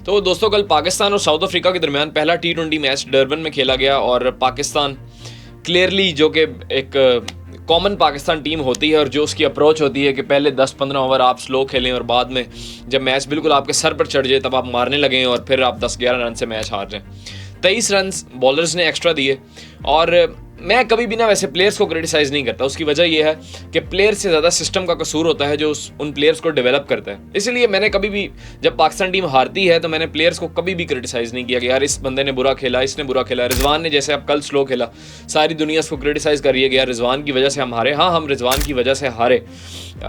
तो दोस्तों कल पाकिस्तान और साउथ अफ्रीका के दरमियान पहला T20 मैच डरबन में खेला गया और पाकिस्तान क्लियरली जो कि एक कॉमन पाकिस्तान टीम होती है और जो उसकी अप्रोच होती है कि पहले 10-15 ओवर आप स्लो खेलें और बाद में जब मैच बिल्कुल आपके सर पर चढ़ जाए तब आप मारने लगें और फिर आप 10-11 रन से मैच हार जाएं। 23 रन बॉलर्स ने एक्स्ट्रा दिए और मैं कभी भी ना वैसे प्लेयर्स को क्रिटिसाइज़ नहीं करता। उसकी वजह यह है कि प्लेयर से ज़्यादा सिस्टम का कसूर होता है जो उन प्लेयर्स को डेवलप करता है। इसलिए मैंने कभी भी जब पाकिस्तान टीम हारती है तो मैंने प्लेयर्स को कभी भी क्रिटिसाइज़ नहीं किया कि यार इस बंदे ने बुरा खेला, इसने बुरा खेला। रिजवान ने जैसे अब कल स्लो खेला, सारी दुनिया उसको क्रिटिसाइज़ कर रही है कि यार रिजवान की वजह से हम हारे। हाँ, हम रिजवान की वजह से हारे।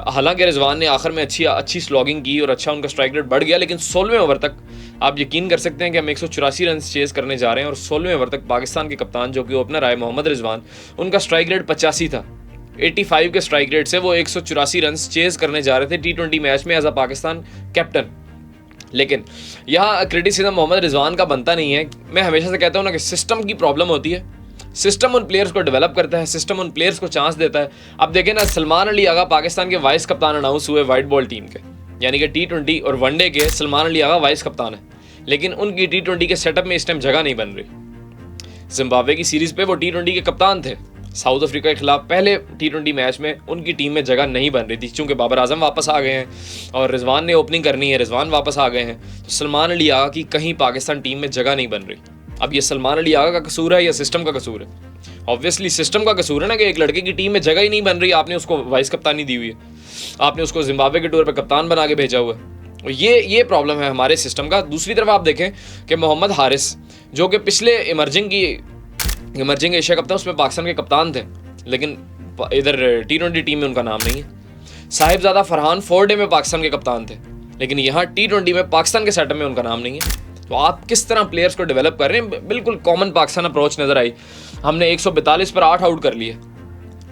हालांकि रिजवान ने आखिर में अच्छी स्लॉगिंग की और अच्छा उनका स्ट्राइक रेट बढ़ गया, लेकिन 16वें ओवर तक आप यकीन कर सकते हैं कि हम 184 रन चेज करने जा रहे हैं और 16वें ओवर तक पाकिस्तान के कप्तान जो कि ओपनर आए मोहम्मद रिजवान, उनका स्ट्राइक रेट 85 था। 85 के स्ट्राइक रेट से वो 184 रन चेज करने जा रहे थे T20 मैच में एज अ पाकिस्तान कैप्टन। लेकिन यहाँ क्रिटिसिज्म मोहम्मद रिजवान का बनता नहीं है। मैं हमेशा से कहता हूँ ना कि सिस्टम की प्रॉब्लम होती है। सिस्टम उन प्लेयर्स को डेवलप करता है, सिस्टम उन प्लेयर्स को चांस देता है। अब देखें ना, सलमान अली आगा पाकिस्तान के वाइस कप्तान अनाउंस हुए वाइट बॉल टीम के, यानी कि T20 और वनडे के सलमान अली आगा वाइस कप्तान है, लेकिन उनकी T20 के सेटअप में इस टाइम जगह नहीं बन रही। जिम्बाब्वे की सीरीज पे वो T20 के कप्तान थे। साउथ अफ्रीका के खिलाफ पहले T20 मैच में उनकी टीम में जगह नहीं बन रही थी, चूंकि बाबर आजम वापस आ गए हैं और रिजवान ने ओपनिंग करनी है, रिजवान वापस आ गए हैं, तो सलमान अली आगा की कहीं पाकिस्तान टीम में जगह नहीं बन रही। अब ये सलमान अली आगा का कसूर है या सिस्टम का कसूर है? ऑब्वियसली सिस्टम का कसूर है ना, कि एक लड़के की टीम में जगह ही नहीं बन रही, आपने उसको वाइस कप्तानी दी हुई है, आपने उसको जिम्बाब्वे के टूर पर कप्तान बना के भेजा हुआ है। ये प्रॉब्लम है हमारे सिस्टम का। दूसरी तरफ आप देखें कि मोहम्मद हारिस जो कि पिछले इमर्जिंग एशिया कप था उसमें पाकिस्तान के कप्तान थे, लेकिन इधर T20 टीम में उनका नाम नहीं है। साहिबजादा फरहान 4 डे में पाकिस्तान के कप्तान थे, लेकिन यहाँ T20 में पाकिस्तान के सेटअप में उनका नाम नहीं है। तो आप किस तरह प्लेयर्स को डेवलप कर रहे हैं? बिल्कुल कॉमन पाकिस्तान अप्रोच नजर आई। हमने 142 पर 8 आउट कर लिए,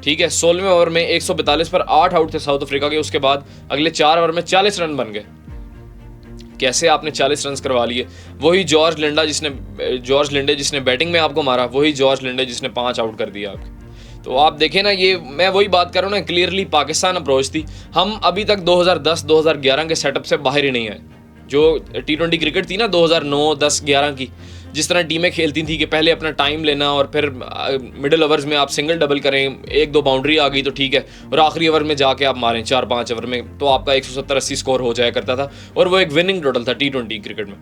ठीक है। 16वें ओवर में 142 पर 8 आउट थे साउथ अफ्रीका के। उसके बाद अगले 4 ओवर में 40 रन बन गए। कैसे आपने 40 रन करवा लिए? वही जॉर्ज लिंडे जिसने बैटिंग में आपको मारा, वही जॉर्ज लिंडे जिसने 5 आउट कर दिया आपके। तो आप देखें ना, ये मैं वही बात कर रहा हूँ ना, क्लियरली पाकिस्तान अप्रोच थी। हम अभी तक 2010-2011 के सेटअप से बाहर ही नहीं आए। जो T20 क्रिकेट थी ना 2009, 10, 11 की, जिस तरह टीमें खेलती थी कि पहले अपना टाइम लेना और फिर मिडिल ओवर्स में आप सिंगल डबल करें, 1-2 बाउंड्री आ गई तो ठीक है, और आखिरी ओवर में जाके आप मारें 4-5 ओवर में, तो आपका 170-80 स्कोर हो जाया करता था और वो एक विनिंग टोटल था T20 क्रिकेट में।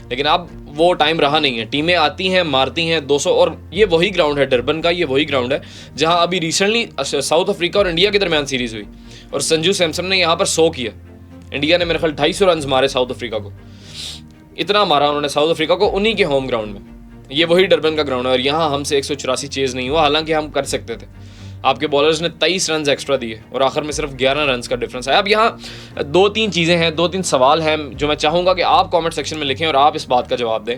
लेकिन अब वो टाइम रहा नहीं है। टीमें आती हैं, मारती हैं 200, और ये वही ग्राउंड है डरबन का, ये वही ग्राउंड है जहाँ अभी रिसेंटली साउथ अफ्रीका और इंडिया के दरमियान सीरीज़ हुई और संजू सैमसन ने यहाँ पर 100 किया। इंडिया ने मेरे ख्याल 250 रन मारे साउथ अफ्रीका को, इतना मारा उन्होंने साउथ अफ्रीका को उन्हीं के होम ग्राउंड में। ये वही डरबन का ग्राउंड है और यहाँ हमसे 184 चेज नहीं हुआ, हालांकि हम कर सकते थे। आपके बॉलर्स ने 23 रन एक्स्ट्रा दिए और आखिर में सिर्फ 11 रन का डिफरेंस है। अब यहाँ 2-3 चीज़ें हैं, 2-3 सवाल हैं जो मैं चाहूँगा कि आप कमेंट सेक्शन में लिखें और आप इस बात का जवाब दें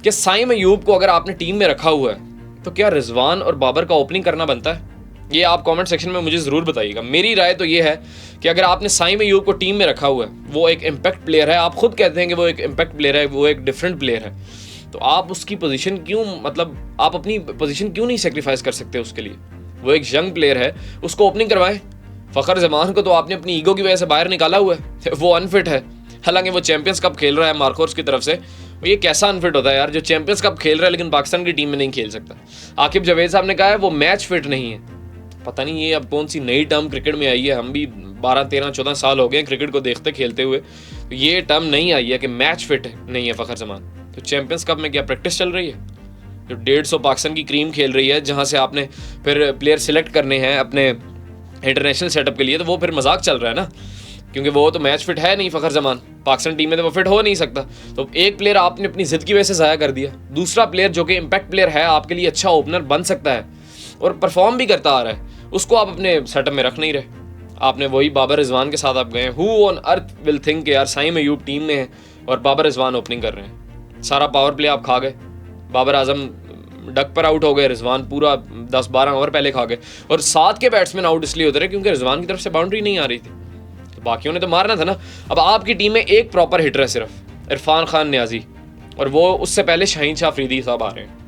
कि साइम अयूब को अगर आपने टीम में रखा हुआ है तो क्या रिजवान और बाबर का ओपनिंग करना बनता है? ये आप कमेंट सेक्शन में मुझे ज़रूर बताइएगा। मेरी राय तो ये है कि अगर आपने साइम अयूब को टीम में रखा हुआ है, वो एक इम्पैक्ट प्लेयर है, आप खुद कहते हैं कि वो एक इम्पैक्ट प्लेयर है, वो एक डिफरेंट प्लेयर है, तो आप उसकी पोजीशन क्यों, मतलब आप अपनी पोजीशन क्यों नहीं सेक्रीफाइस कर सकते उसके लिए? वो एक यंग प्लेयर है, उसको ओपनिंग करवाएं। फ़खर जमान को तो आपने अपनी ईगो की वजह से बाहर निकाला हुआ है, वो अनफिट है, हालांकि वो चैंपियंस कप खेल रहा है मार्कोर्स की तरफ से। ये कैसा अनफिट होता है यार, जो चैंपियंस कप खेल रहा है लेकिन पाकिस्तान की टीम में नहीं खेल सकता। आकिब जावेद साहब ने कहा है वो मैच फिट नहीं है। पता नहीं ये अब कौन सी नई टर्म क्रिकेट में आई है, हम भी 12, 13, 14 साल हो गए क्रिकेट को देखते खेलते हुए, तो ये टर्म नहीं आई है कि मैच फिट नहीं है फ़खर जमान। तो चैंपियंस कप में क्या प्रैक्टिस चल रही है? जो 150 पाकिस्तान की क्रीम खेल रही है, जहाँ से आपने फिर प्लेयर सिलेक्ट करने हैं अपने इंटरनेशनल सेटअप के लिए, तो वो फिर मजाक चल रहा है ना, क्योंकि वो तो मैच फिट है नहीं फ़खर जमान। पाकिस्तान टीम में तो वो फिट हो नहीं सकता। तो एक प्लेयर आपने अपनी ज़िद की वजह से ज़ाया कर दिया। दूसरा प्लेयर जो कि इम्पैक्ट प्लेयर है, आपके लिए अच्छा ओपनर बन सकता है और परफॉर्म भी करता आ रहा है, उसको आप अपने सेटअप में रख नहीं रहे। आपने वही बाबर रिजवान के साथ आप गए। Who on earth will think यार साइम अयूब टीम में है और बाबर रिजवान ओपनिंग कर रहे हैं? सारा पावर प्ले आप खा गए। बाबर आजम डक पर आउट हो गए, रिजवान पूरा 10-12 ओवर पहले खा गए, और 7 के बैट्समैन आउट इसलिए होते रहे क्योंकि रिजवान की तरफ से बाउंड्री नहीं आ रही थी, तो बाकियों ने तो मारना था ना। अब आपकी टीम में एक प्रॉपर हिटर है सिर्फ, इरफान खान न्याजी, और वो उससे पहले शाहीन शाह अफरीदी साहब आ रहे हैं।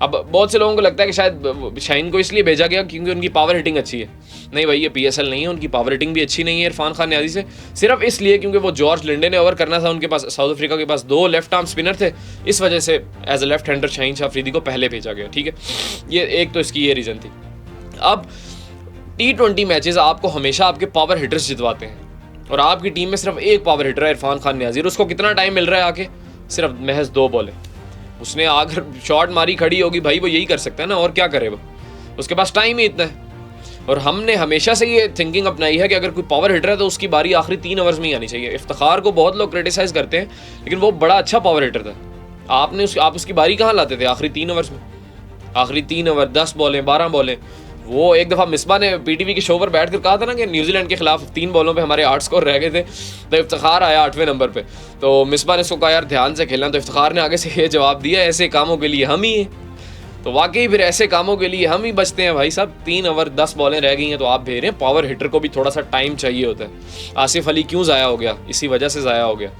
अब बहुत से लोगों को लगता है कि शायद शाहीन को इसलिए भेजा गया क्योंकि उनकी पावर हिटिंग अच्छी है। नहीं भाई, ये PSL नहीं है, उनकी पावर हिटिंग भी अच्छी नहीं है इरफान खान न्याजी से, सिर्फ इसलिए क्योंकि वो जॉर्ज लिंडे ने ओवर करना था उनके पास। साउथ अफ्रीका के पास 2 लेफ्ट आर्म स्पिनर थे, इस वजह से as a left hander Shaheen Shah Afridi को पहले भेजा गया। ठीक है, ये एक तो इसकी ये रीज़न थी। अब T20 मैचेस आपको हमेशा आपके पावर हिटर्स जितवाते हैं और आपकी टीम में सिर्फ एक पावर हिटर है इरफान खान न्याजी, और उसको कितना टाइम मिल रहा है आके, सिर्फ महज 2 बॉलें। उसने अगर शॉट मारी खड़ी होगी भाई, वो यही कर सकता है ना, और क्या करे वो, उसके पास टाइम ही इतना है। और हमने हमेशा से ये थिंकिंग अपनाई है कि अगर कोई पावर हिटर है तो उसकी बारी आखिरी 3 ओवर्स में ही आनी चाहिए। इफ्तिखार को बहुत लोग क्रिटिसाइज करते हैं, लेकिन वो बड़ा अच्छा पावर हिटर था। आप उसकी बारी कहाँ लाते थे आखिरी 3 ओवर्स में? आखिरी 3 ओवर 10 बॉलें 12 बॉलें। वो एक दफ़ा मिसबा ने PTV के शो पर बैठ कर कहा था ना कि न्यूजीलैंड के खिलाफ 3 बॉलों पे हमारे 8 स्कोर रह गए थे, तो इफ्तिखार आया 8वें नंबर पे, तो मिसबा ने उसको कहा यार ध्यान से खेलना, तो इफ्तिखार ने आगे से ये जवाब दिया, ऐसे कामों के लिए हम ही हैं। तो वाकई फिर ऐसे कामों के लिए हम ही बचते हैं भाई साहब। 3 ओवर 10 बॉलें रह गई हैं तो आप भेज रहे हैं। पावर हिटर को भी थोड़ा सा टाइम चाहिए होता है। आसिफ अली क्यों ज़ाया हो गया? इसी वजह से ज़ाया हो गया।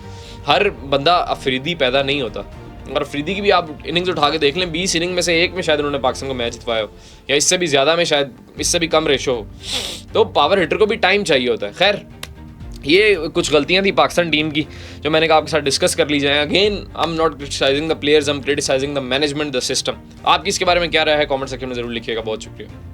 हर बंदा अफरीदी पैदा नहीं होता, और अफरीदी की भी आप इनिंग्स उठा के देख लें, 20 इनिंग में से एक में शायद उन्होंने पाकिस्तान को मैच जितवाया हो, या इससे भी ज़्यादा में शायद इससे भी कम रेशो हो। तो पावर हिटर को भी टाइम चाहिए होता है। खैर, ये कुछ गलतियां थी पाकिस्तान टीम की जो मैंने कहा आपके साथ डिस्कस कर ली जाए। Again I am not criticising the players, I am criticising the management, the system. आपकी इसके बारे में क्या राय है? कमेंट सेक्शन में जरूर लिखिएगा। बहुत शुक्रिया।